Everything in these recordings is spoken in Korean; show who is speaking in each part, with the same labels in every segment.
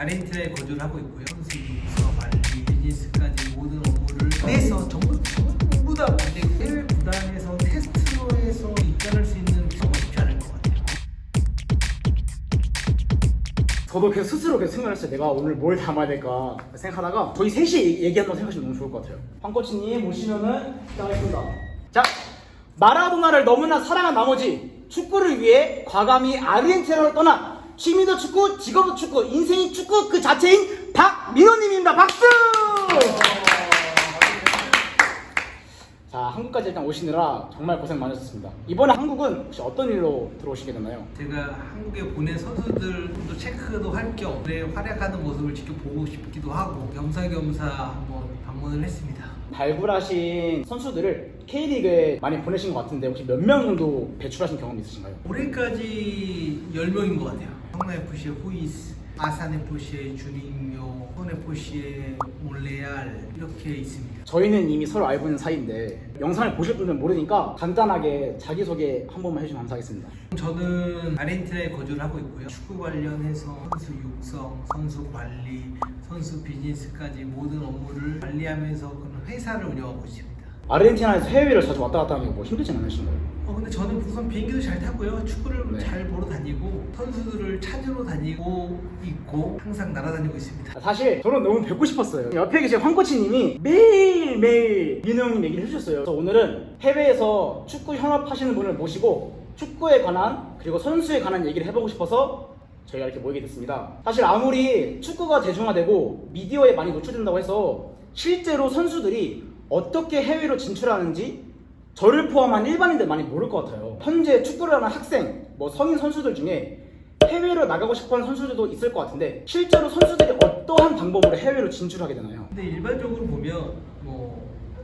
Speaker 1: 아르헨티나에 거주를 하고 있고요. 선수 육성, 관리, 비즈니스까지 모든 업무를 해서 전부 다 근데 해외 구단에서 테스트로 해서 입단할 수 있는 경우가 쉽지 않을 것 같아요.
Speaker 2: 저도 계속 스스로 계속 생각했어요. 내가 오늘 뭘 담아야 될까 생각하다가 저희 셋이 얘기한다고 생각하시면 너무 좋을 것 같아요. 황코치님 오시면은 시작하겠습니다. 자, 마라도나를 너무나 사랑한 나머지 축구를 위해 과감히 아르헨티나를 떠나 취미도 축구, 직업도 축구, 인생이 축구 그 자체인 박민호님입니다. 박수! 자, 한국까지 일단 오시느라 정말 고생 많으셨습니다. 이번에 한국은 혹시 어떤 일로 들어오시게 됐나요?
Speaker 1: 제가 한국에 보낸 선수들도 체크도 할 겸 활약하는 모습을 직접 보고 싶기도 하고 겸사겸사 한번 방문을 했습니다.
Speaker 2: 발굴하신 선수들을 K리그에 많이 보내신 것 같은데 혹시 몇 명 정도 배출하신 경험이 있으신가요?
Speaker 1: 올해까지 10명인 것 같아요. 성남FC의 후이스, 아산FC의 주닝요, 손FC의 몰레알 이렇게 있습니다.
Speaker 2: 저희는 이미 서로 알고 있는 사이인데 영상을 보실 분들은 모르니까 간단하게 자기소개 한 번만 해주시면 감사하겠습니다.
Speaker 1: 저는 아르헨티나에 거주를 하고 있고요. 축구 관련해서 선수 육성, 선수 관리, 선수 비즈니스까지 모든 업무를 관리하면서 그런 회사를 운영하고 있습니다.
Speaker 2: 아르헨티나에서 해외를 자주 왔다 갔다 하는 게 뭐 힘들진 않으신가요?
Speaker 1: 근데 저는 우선 비행기도 잘 타고요. 축구를
Speaker 2: 네.
Speaker 1: 잘 보러 다니고 선수들을 찾으러 다니고 있고 항상 날아다니고 있습니다.
Speaker 2: 사실 저는 너무 뵙고 싶었어요. 옆에 계신 황코치님이 매일매일 민호 형님 얘기를 해주셨어요. 그래서 오늘은 해외에서 축구 현업 하시는 분을 모시고 축구에 관한 그리고 선수에 관한 얘기를 해보고 싶어서 저희가 이렇게 모이게 됐습니다. 사실 아무리 축구가 대중화되고 미디어에 많이 노출된다고 해서 실제로 선수들이 어떻게 해외로 진출하는지 저를 포함한 일반인들 많이 모를 것 같아요. 현재 축구를 하는 학생, 성인 선수들 중에 해외로 나가고 싶어하는 선수들도 있을 것 같은데 실제로 선수들이 어떠한 방법으로 해외로 진출하게 되나요?
Speaker 1: 근데 일반적으로 보면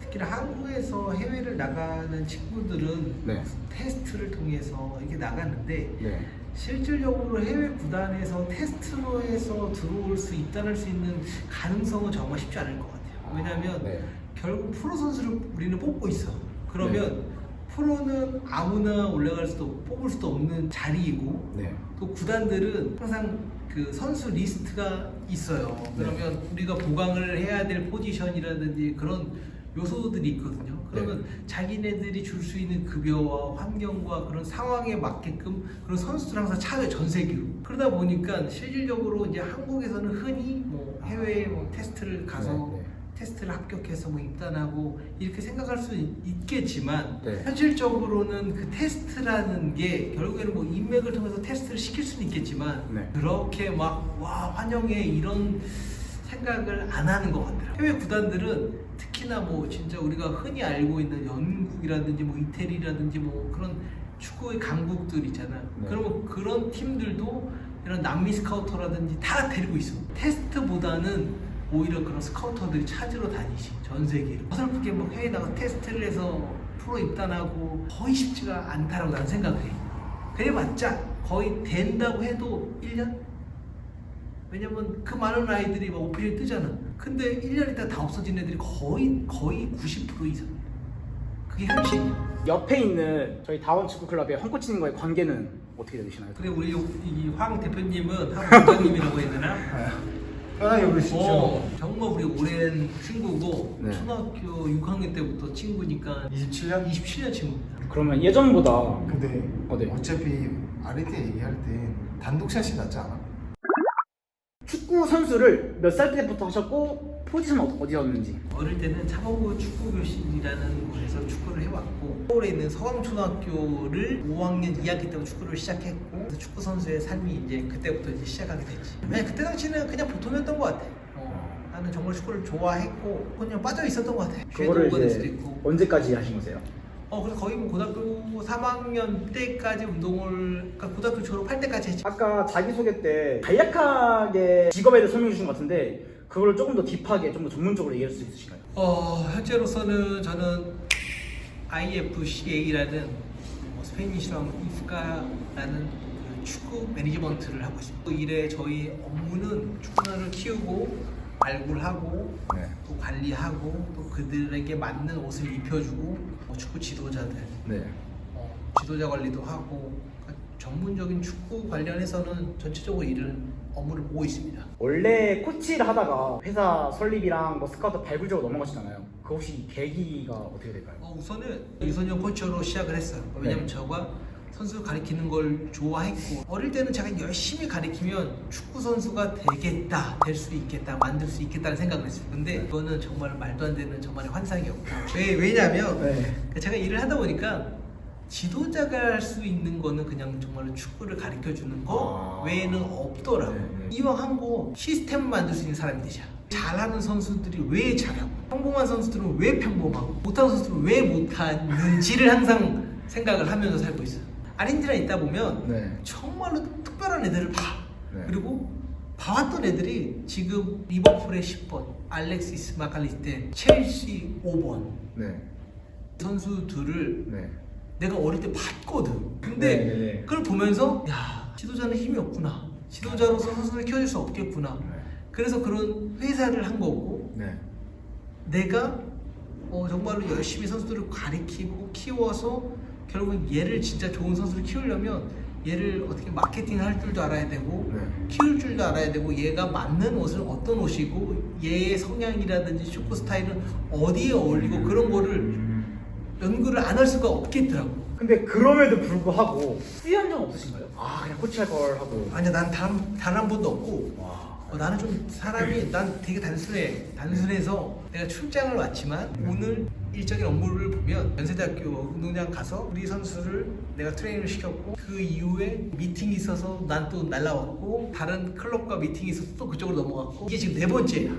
Speaker 1: 특히나 한국에서 해외를 나가는 친구들은
Speaker 2: 네.
Speaker 1: 테스트를 통해서 이렇게 나가는데
Speaker 2: 네.
Speaker 1: 실질적으로 해외 구단에서 테스트로 해서 들어올 수 입단할 수 있는 가능성은 정말 쉽지 않을 것 같아요. 왜냐하면
Speaker 2: 네.
Speaker 1: 결국 프로 선수를 우리는 뽑고 있어. 그러면 프로는 아무나 올라갈 수도 없고 뽑을 수도 없는 자리이고
Speaker 2: 네.
Speaker 1: 또 구단들은 항상 그 선수 리스트가 있어요. 그러면 우리가 보강을 해야 될 포지션이라든지 그런 요소들이 있거든요. 그러면 자기네들이 줄 수 있는 급여와 환경과 그런 상황에 맞게끔 그런 선수들 항상 찾아요, 전 세계로. 그러다 보니까 실질적으로 이제 한국에서는 흔히 해외에 테스트를 가서 테스트를 합격해서 입단하고 이렇게 생각할 수 있겠지만 현실적으로는 그 테스트라는 게 결국에는 인맥을 통해서 테스트를 시킬 수는 있겠지만 그렇게 환영해 이런 생각을 안 하는 것 같아요. 해외 구단들은 특히나 진짜 우리가 흔히 알고 있는 영국이라든지 이태리라든지 그런 축구의 강국들 있잖아요. 그러면 그런 팀들도 이런 남미 스카우터라든지 다 데리고 있어. 테스트보다는 오히려 그런 스카우터들이 찾으러 다니시 전 세계로. 어설프게 해외에 나가 테스트를 해서 프로 입단하고 거의 쉽지가 않다라고 나는 생각을 해. 그래봤자 거의 된다고 해도 1년? 왜냐면 그 많은 아이들이 오피셜 뜨잖아. 근데 1년 있다 다 없어진 애들이 거의 90% 이상. 그게 현실이야.
Speaker 2: 옆에 있는 저희 다원 축구 클럽의 황코치님과의 관계는 어떻게 되시나요?
Speaker 1: 그래 우리 이 황 대표님은 황 부장님이라고 해야 되나?
Speaker 3: 편하게 부르시죠.
Speaker 1: 정말 우리 오랜 친구고 초등학교 6학년 때부터 친구니까 27년 친구입니다.
Speaker 2: 그러면 예전보다
Speaker 3: 근데
Speaker 2: 네.
Speaker 3: 어차피 아르헨티나 얘기할 때 단독샷이 낫지 않아?
Speaker 2: 축구 선수를 몇 살 때부터 하셨고 포지션 어디였는지?
Speaker 1: 어릴 때는 차범구 축구교실이라는 곳에서 축구를 해왔고 서울에 있는 서강초등학교를 5학년 2학기 때부터 축구를 시작했고 그래서 축구 선수의 삶이 이제 그때부터 이제 시작하게 됐지. 왜냐면 그때 당시는 그냥 보통이었던 것 같아. 나는 정말 축구를 좋아했고 그냥 빠져 있었던 것 같아.
Speaker 2: 그거를
Speaker 1: 될 수도
Speaker 2: 이제
Speaker 1: 있고.
Speaker 2: 언제까지 하신 거세요?
Speaker 1: 그래서 거의 고등학교 3학년 때까지 그러니까 고등학교 졸업할 때까지 했지.
Speaker 2: 아까 자기소개 때 간략하게 직업에 대해 설명해 주신 것 같은데 그걸 조금 더 딥하게 좀 더 전문적으로 얘기할 수 있으실까요?
Speaker 1: 현재로서는 저는 IFCA라는 스페인시로 하면 IFCA라는 축구 매니지먼트를 하고 있습니다. 그 일에 저희 업무는 축구단을 키우고 발굴하고 또 관리하고 또 그들에게 맞는 옷을 입혀주고 축구 지도자들 지도자 관리도 하고 전문적인 축구 관련해서는 전체적으로 업무를 보고 있습니다.
Speaker 2: 원래 코치를 하다가 회사 설립이랑 뭐 스카우트 발굴적으로 넘어가시잖아요. 그 혹시 계기가 어떻게 될까요?
Speaker 1: 우선은 유선영 코치로 시작을 했어요. 왜냐면 저가 선수 가리키는 걸 좋아했고 어릴 때는 제가 열심히 가리키면 축구 선수가 되겠다, 될 수 있겠다, 만들 수 있겠다는 생각을 했어요. 근데 그거는 정말 말도 안 되는 정말의 환상이었고 왜냐면 제가 일을 하다 보니까 지도자가 할 수 있는 거는 그냥 정말로 축구를 가르쳐 주는 거 외에는 없더라고. 이왕 한 거 시스템을 만들 수 있는 사람이 되자. 잘하는 선수들이 왜 잘하고 평범한 선수들은 왜 평범하고 못하는 선수들은 왜 못하는지를 항상 생각을 하면서 살고 있어요. 아르헨티나에 있다 보면 정말로 특별한 애들을 봐. 그리고 봐왔던 애들이 지금 리버풀의 10번, 알렉시스 마칼리스테, 첼시 5번 선수들을 내가 어릴 때 봤거든. 근데 그걸 보면서 야, 지도자는 힘이 없구나. 지도자로서 선수를 키워줄 수 없겠구나. 그래서 그런 회사를 한 거고 내가 정말로 열심히 선수들을 가리키고 키워서 결국은 얘를 진짜 좋은 선수를 키우려면 얘를 어떻게 마케팅할 줄도 알아야 되고 키울 줄도 알아야 되고 얘가 맞는 옷은 어떤 옷이고 얘의 성향이라든지 축구 스타일은 어디에 어울리고 그런 거를 연구를 안 할 수가 없겠더라고.
Speaker 2: 근데 그럼에도 불구하고 후회한 적 없으신가요? 그냥 코치할 걸 하고.
Speaker 1: 아니야, 난 단 한 번도 없고. 나는 좀 사람이 난 되게 단순해서 내가 출장을 왔지만 오늘 일적인 업무를 보면 연세대학교 운동장 가서 우리 선수를 내가 트레이닝을 시켰고 그 이후에 미팅이 있어서 난 또 날라왔고 다른 클럽과 미팅이 있어서 또 그쪽으로 넘어갔고 이게 지금 4번째야.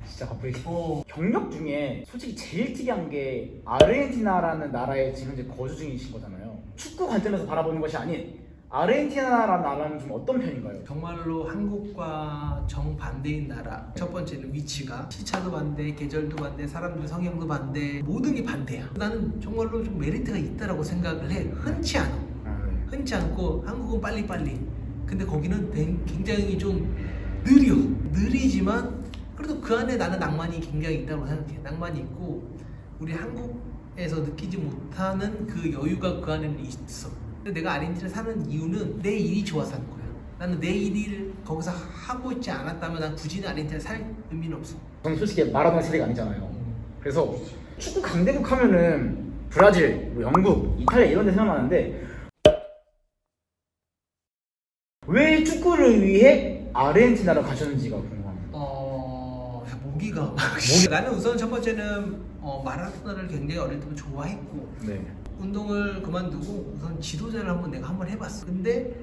Speaker 2: 진짜 바쁘게. 경력 중에 솔직히 제일 특이한 게 아르헨티나라는 나라에 지금 현재 거주 중이신 거잖아요. 축구 관점에서 바라보는 것이 아닌 아르헨티나라는 나라는 좀 어떤 편인가요?
Speaker 1: 정말로 한국과 정반대인 나라. 첫 번째는 위치가 시차도 반대, 계절도 반대, 사람들 성향도 반대, 모든 게 반대야. 나는 정말로 좀 메리트가 있다라고 생각을 해. 흔치 않아. 흔치 않고 한국은 빨리빨리. 근데 거기는 굉장히 좀 느리지만 그래도 그 안에 나는 낭만이 굉장히 있다고 생각해. 낭만이 있고 우리 한국에서 느끼지 못하는 그 여유가 그 안에는 있어. 근데 내가 아르헨티나에 사는 이유는 내 일이 좋아서 하는 거야. 나는 내 일을 거기서 하고 있지 않았다면 난 굳이 아르헨티나에 살 의미는 없어.
Speaker 2: 저는 솔직히 마라도나 세대가 아니잖아요. 그래서 축구 강대국 하면은 브라질, 뭐 영국, 이탈리아 이런 데 생각나는데 왜 축구를 위해 아르헨티나를 가셨는지가 궁금합니다.
Speaker 1: 모기가 나는 우선 첫 번째는 마라도나를 굉장히 어릴 때부터 좋아했고 운동을 그만두고 우선 지도자를 한번 해봤어. 근데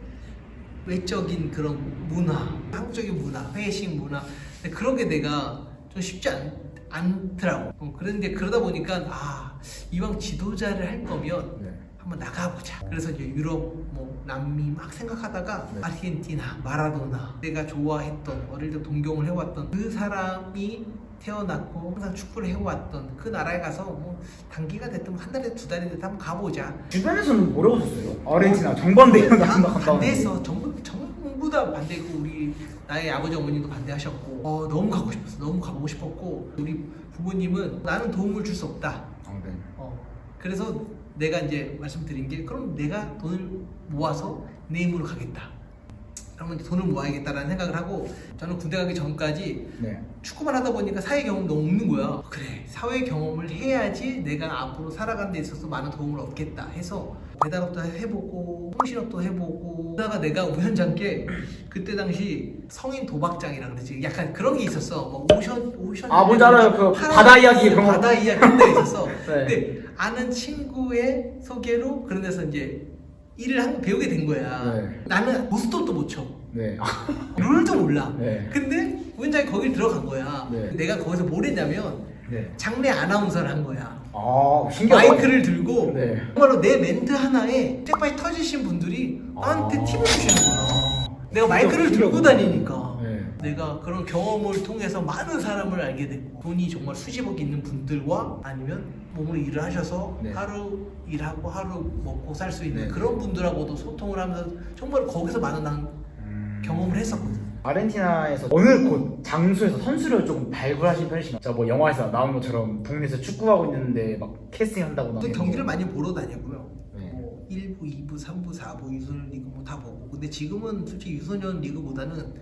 Speaker 1: 외적인 그런 문화, 한국적인 문화, 회식 문화, 근데 그런 게 내가 좀 쉽지 않더라고. 그런데 그러다 보니까 이왕 지도자를 할 거면 한번 나가보자. 그래서 이제 유럽, 남미 막 생각하다가 아르헨티나, 마라도나, 내가 좋아했던 어릴 때 동경을 해왔던 그 사람이 태어났고 항상 축구를 해왔던 그 나라에 가서 단기가 됐든 한 달에 두 달이 됐든 한번 가보자.
Speaker 2: 주변에서는 뭐라고 하셨어요? 아르헨티나 정반대 이런
Speaker 1: 다 반대했어. 전부 다 반대했고 우리 나의 아버지 어머님도 반대하셨고 너무 가고 싶었어. 너무 가보고 싶었고 우리 부모님은 나는 도움을 줄 수 없다. 그래서 내가 이제 말씀드린 게 그럼 내가 돈을 모아서 내 힘으로 가겠다. 그러면 돈을 모아야겠다라는 생각을 하고 저는 군대 가기 전까지 축구만 하다 보니까 사회 경험도 없는 거야. 그래, 사회 경험을 해야지 내가 앞으로 살아가는 데 있어서 많은 도움을 얻겠다 해서 배달업도 해보고 통신업도 해보고 그러다가 내가 우연찮게 그때 당시 성인 도박장이라 그러지 약간 그런 게 있었어. 오션
Speaker 2: 뭔지 알아요. 그 바다 이야기 그런 거.
Speaker 1: 바다 이야기 그런 데 있었어. 근데 아는 친구의 소개로 그런 데서 이제 일을 한번 배우게 된 거야. 나는 고스톱도 못 쳐. 룰도 몰라. 근데 우연찮게 거길 들어간 거야. 내가 거기서 뭘 했냐면 장례 아나운서를 한 거야.
Speaker 2: 신기하다.
Speaker 1: 마이크를 들고 정말로 내 멘트 하나에 잭팟이 터지신 분들이 나한테 팁을 주시는 거야. 내가 마이크를 들고 다니니까. 내가 그런 경험을 통해서 많은 사람을 알게 됐고 돈이 정말 수십억 있는 분들과 아니면 몸으로 일을 하셔서 하루 일하고 하루 먹고 살 수 있는 그런 분들하고도 소통을 하면서 정말 거기서 많은 난 경험을 했었거든.
Speaker 2: 아르헨티나에서 어느 곳 장소에서 선수를 조금 발굴하신 편이신가요? 저 영화에서 나온 것처럼 국내에서 축구하고 있는데 막 캐스팅 한다거나
Speaker 1: 또 경기를 많이 보러 다니고요. 1부, 2부, 3부, 4부 유소년 리그 뭐 다 보고. 근데 지금은 솔직히 유소년 리그보다는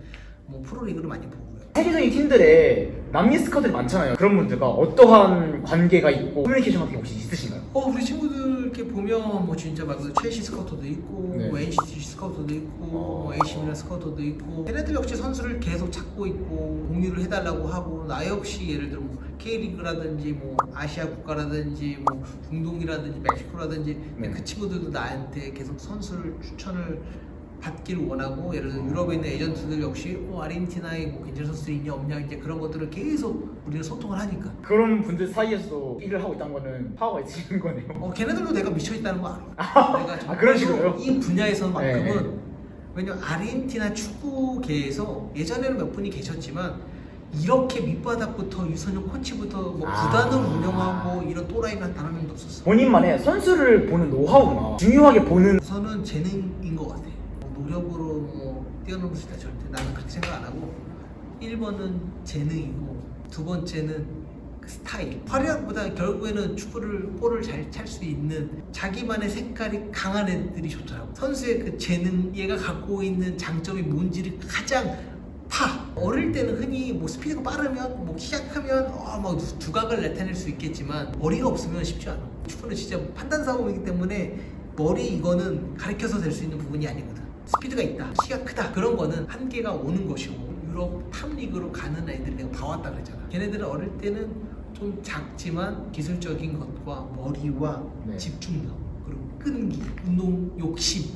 Speaker 1: 뭐 프로리그를 많이 보고요.
Speaker 2: 세계적인 팀들의 남미 스카우트들이 많잖아요. 그런 분들과 어떠한 관계가 있고 커뮤니케이션 같은 게 혹시 있으신가요?
Speaker 1: 우리 친구들 이렇게 보면 뭐 진짜 말 그대로 첼시 스카우터도 있고
Speaker 2: 네.
Speaker 1: 뭐 NCT 스카우터도 있고 뭐 AC 밀란 스카우터도 있고 걔네들 역시 선수를 계속 찾고 있고 공유를 해달라고 하고 나 역시 예를 들어 뭐 K리그라든지 뭐 아시아 국가라든지 뭐 중동이라든지 멕시코라든지
Speaker 2: 네.
Speaker 1: 그 친구들도 나한테 계속 선수를 추천을 받기를 원하고 예를 들어 유럽에 있는 에이전트들 역시 아르헨티나에 뭐 괜찮은 선수들이 있냐 없냐 이제 그런 것들을 계속 우리는 소통을 하니까
Speaker 2: 그런 분들 사이에서도 일을 하고 있다는 거는 파워가 있으신 거네요.
Speaker 1: 걔네들도 내가 미쳐있다는 거 알아. 내가 정말로
Speaker 2: 그런 식으로요?
Speaker 1: 이 분야에서만큼은
Speaker 2: 네.
Speaker 1: 왜냐면 아르헨티나 축구계에서 예전에는 몇 분이 계셨지만 이렇게 밑바닥부터 유소년 코치부터 뭐 구단을 운영하고 이런 또라이는 단 한 명도 없었어.
Speaker 2: 본인만의 선수를 보는 노하우나 중요하게 보는
Speaker 1: 우선은 재능인 것 같아. 노력으로 뭐 뛰어넘을 수 있다 절대 나는 그렇게 생각 안 하고 1번은 재능이고 두 번째는 그 스타일 화려함보다 결국에는 볼을 잘 찰 수 있는 자기만의 색깔이 강한 애들이 좋더라고. 선수의 그 재능 얘가 갖고 있는 장점이 뭔지를 가장 어릴 때는 흔히 뭐 스피드가 빠르면 뭐 키가 크면 막 두각을 나타낼 수 있겠지만 머리가 없으면 쉽지 않아. 축구는 진짜 판단 싸움이기 때문에 머리 이거는 가르쳐서 될 수 있는 부분이 아니거든. 스피드가 있다, 키가 크다 그런 거는 한계가 오는 것이고 유럽 탑리그로 가는 애들 내가 봐왔다 그랬잖아. 걔네들은 어릴 때는 좀 작지만 기술적인 것과 머리와
Speaker 2: 네.
Speaker 1: 집중력 그리고 끈기, 운동 욕심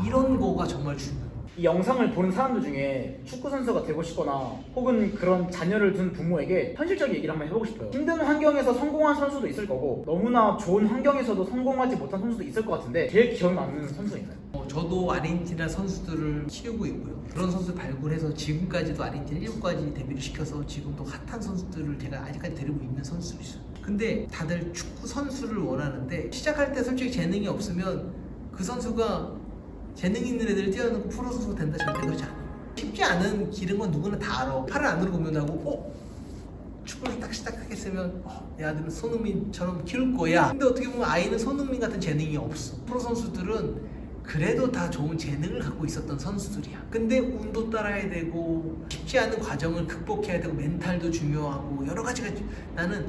Speaker 1: 이런 거가 정말 중요해.
Speaker 2: 이 영상을 보는 사람들 중에 축구 선수가 되고 싶거나 혹은 그런 자녀를 둔 부모에게 현실적인 얘기를 한번 해보고 싶어요. 힘든 환경에서 성공한 선수도 있을 거고 너무나 좋은 환경에서도 성공하지 못한 선수도 있을 것 같은데 제일 기억나는 선수가 있나요?
Speaker 1: 저도 아르헨티나 선수들을 키우고 있고요. 그런 선수 발굴해서 지금까지도 아르헨티나 1부까지 데뷔를 시켜서 지금도 핫한 선수들을 제가 아직까지 데리고 있는 선수들이 있어요. 근데 다들 축구 선수를 원하는데 시작할 때 솔직히 재능이 없으면 그 선수가 재능 있는 애들 뛰어넘고 프로 선수가 된다 절대 그렇지 않아. 쉽지 않은 길은 건 누구나 다 알아. 팔을 안으로 보면 하고 축구를 딱 시작하겠으면 내 아들은 손흥민처럼 키울 거야. 근데 어떻게 보면 아이는 손흥민 같은 재능이 없어. 프로 선수들은 그래도 다 좋은 재능을 갖고 있었던 선수들이야. 근데 운도 따라야 되고 쉽지 않은 과정을 극복해야 되고 멘탈도 중요하고 여러 가지가 나는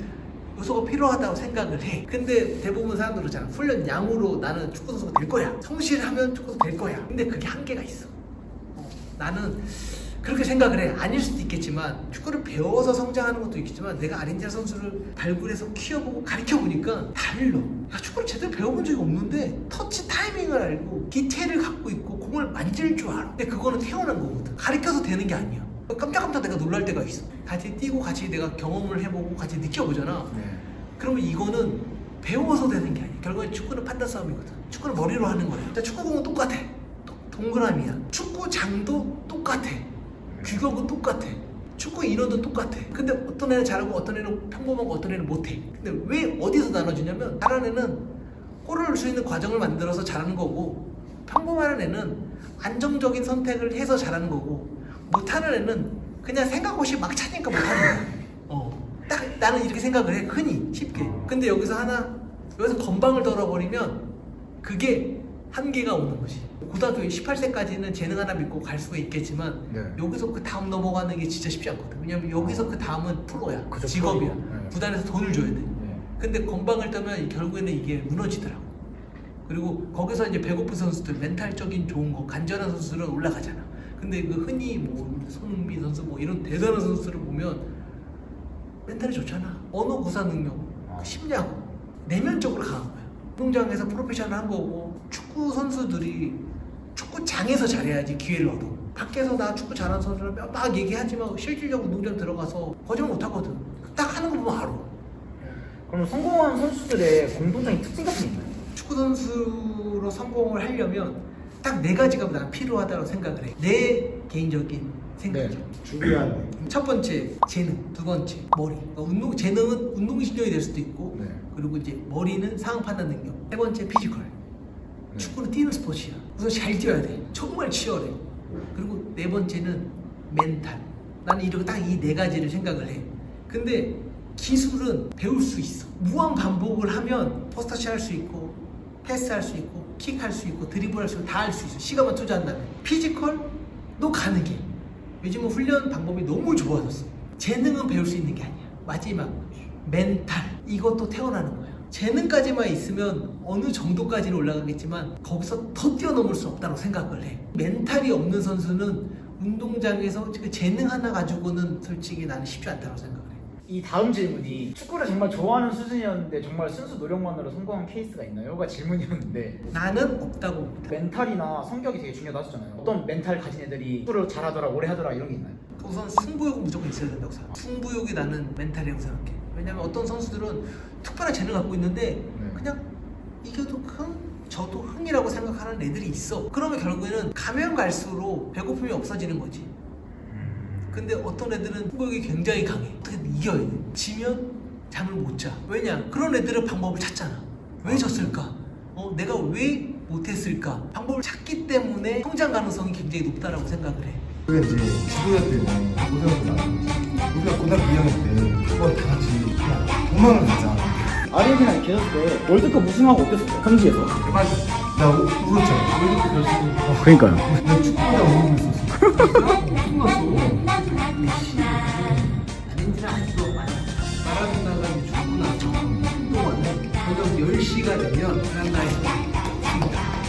Speaker 1: 요소가 필요하다고 생각을 해. 근데 대부분 사람들 그러잖아. 훈련 양으로 나는 축구 선수가 될 거야. 성실하면 축구 선수 될 거야. 근데 그게 한계가 있어. 나는 그렇게 생각을 해. 아닐 수도 있겠지만 축구를 배워서 성장하는 것도 있겠지만 내가 아르헨티나 선수를 발굴해서 키워보고 가르쳐보니까 달라. 야, 축구를 제대로 배워본 적이 없는데 터치 타이밍을 알고 디테일을 갖고 있고 공을 만질 줄 알아. 근데 그거는 태어난 거거든. 가르쳐서 되는 게 아니야. 깜짝깜짝 내가 놀랄 때가 있어. 같이 뛰고 같이 내가 경험을 해보고 같이 느껴보잖아. 그러면 이거는 배워서 되는 게 아니야. 결국엔 축구는 판단 싸움이거든. 축구는 머리로 하는 거야. 축구공은 똑같아. 동그라미야. 축구장도 똑같아. 규격은 똑같아. 축구 인원도 똑같아. 근데 어떤 애는 잘하고 어떤 애는 평범하고 어떤 애는 못해. 근데 왜 어디서 나눠주냐면 잘하는 애는 골을 넣을 수 있는 과정을 만들어서 잘하는 거고 평범한 애는 안정적인 선택을 해서 잘하는 거고 못하는 애는 그냥 생각 없이 막 차니까 못하는 거야. 딱 나는 이렇게 생각을 해. 흔히 쉽게. 근데 여기서 건방을 떨어버리면 그게 한계가 오는 거지. 고등학교 18세까지는 재능 하나 믿고 갈 수가 있겠지만 여기서 그 다음 넘어가는 게 진짜 쉽지 않거든. 왜냐면 여기서 그 다음은 프로야.
Speaker 2: 그죠,
Speaker 1: 직업이야.
Speaker 2: 프로.
Speaker 1: 구단에서 돈을 줘야 돼. 근데 건방을 떠면 결국에는 이게 무너지더라고. 그리고 거기서 이제 배고픈 선수들, 멘탈적인 좋은 거, 간절한 선수들은 올라가잖아. 근데 그 흔히 뭐 손흥민 선수 뭐 이런 대단한 선수를 보면 멘탈이 좋잖아. 언어 구사 능력, 심리학, 내면적으로 강한 거야. 운동장에서 프로페셔널한 거고 축구 선수들이 축구장에서 잘해야지 기회를 얻어. 밖에서 나 축구 잘하는 선수를 막 얘기하지만 실질적으로 운동장 들어가서 거짓말 못하거든. 딱 하는 거 보면 알아.
Speaker 2: 그럼 성공한 선수들의 공통적인 특징 같은 게 있나요?
Speaker 1: 축구 선수로 성공을 하려면 딱 네 가지가 난 필요하다고 생각을 해. 내 개인적인 생각이죠.
Speaker 3: 중요한
Speaker 1: 첫 번째 재능, 두 번째 머리. 그러니까 재능은 운동신경이 될 수도 있고, 그리고 이제 머리는 상황 판단 능력. 세 번째 피지컬. 축구는 뛰는 스포츠야. 우선 잘 뛰어야 돼. 정말 치열해. 그리고 네 번째는 멘탈. 나는 이렇게 딱 이 네 가지를 생각을 해. 근데 기술은 배울 수 있어. 무한 반복을 하면 포스터치 할 수 있고 패스할 수 있고 킥할 수 있고 드리블할 수 있고 다 할 수 있어. 시간만 투자한다면. 피지컬도 가능해. 요즘은 훈련 방법이 너무 좋아졌어. 재능은 배울 수 있는 게 아니야. 마지막 멘탈, 이것도 태어나는 거야. 재능까지만 있으면 어느 정도까지는 올라가겠지만 거기서 더 뛰어넘을 수 없다고 생각을 해. 멘탈이 없는 선수는 운동장에서 그 재능 하나 가지고는 솔직히 나는 쉽지 않다고 생각을 해.
Speaker 2: 이 다음 질문이 축구를 정말 좋아하는 수준이었는데 정말 순수 노력만으로 성공한 케이스가 있나요?가 질문이었는데
Speaker 1: 나는 없다고 봅니다.
Speaker 2: 멘탈이나 성격이 되게 중요하다 하셨잖아요. 어떤 멘탈 가진 애들이 축구를 잘하더라, 오래 하더라 이런 게 있나요?
Speaker 1: 우선 승부욕은 무조건 있어야 된다고 생각해. 승부욕이 나는 멘탈이라고 생각해. 왜냐면 어떤 선수들은 특별한 재능 갖고 있는데 그냥 이겨도 흥, 저도 흥이라고 생각하는 애들이 있어. 그러면 결국에는 가면 갈수록 배고픔이 없어지는 거지. 근데 어떤 애들은 승부욕이 굉장히 강해. 어떻게든 이겨야 돼. 지면 잠을 못 자. 왜냐? 그런 애들은 방법을 찾잖아. 왜 졌을까? 내가 왜 못했을까? 방법을 찾기 때문에 성장 가능성이 굉장히 높다라고 생각을 해.
Speaker 3: 우리가 이제 지도자 때문에 고등학교 나온 거지. 우리가 고등학교 2학년 때 그거 다 같이 그냥 도망을 가자.
Speaker 2: 아르헨티나에 계셨을 때 월드컵 우승하고 어땠어요? 현지에서?
Speaker 3: 맞아. 나 울었잖아. 월드컵 결승.
Speaker 2: 그러니까요.
Speaker 3: 나 축구보다 울고 있었어. 끝났어.
Speaker 1: 아르헨티나 아직도 마라도나가 죽고 나서 한동안은 저녁 10시가 되면 베란다에서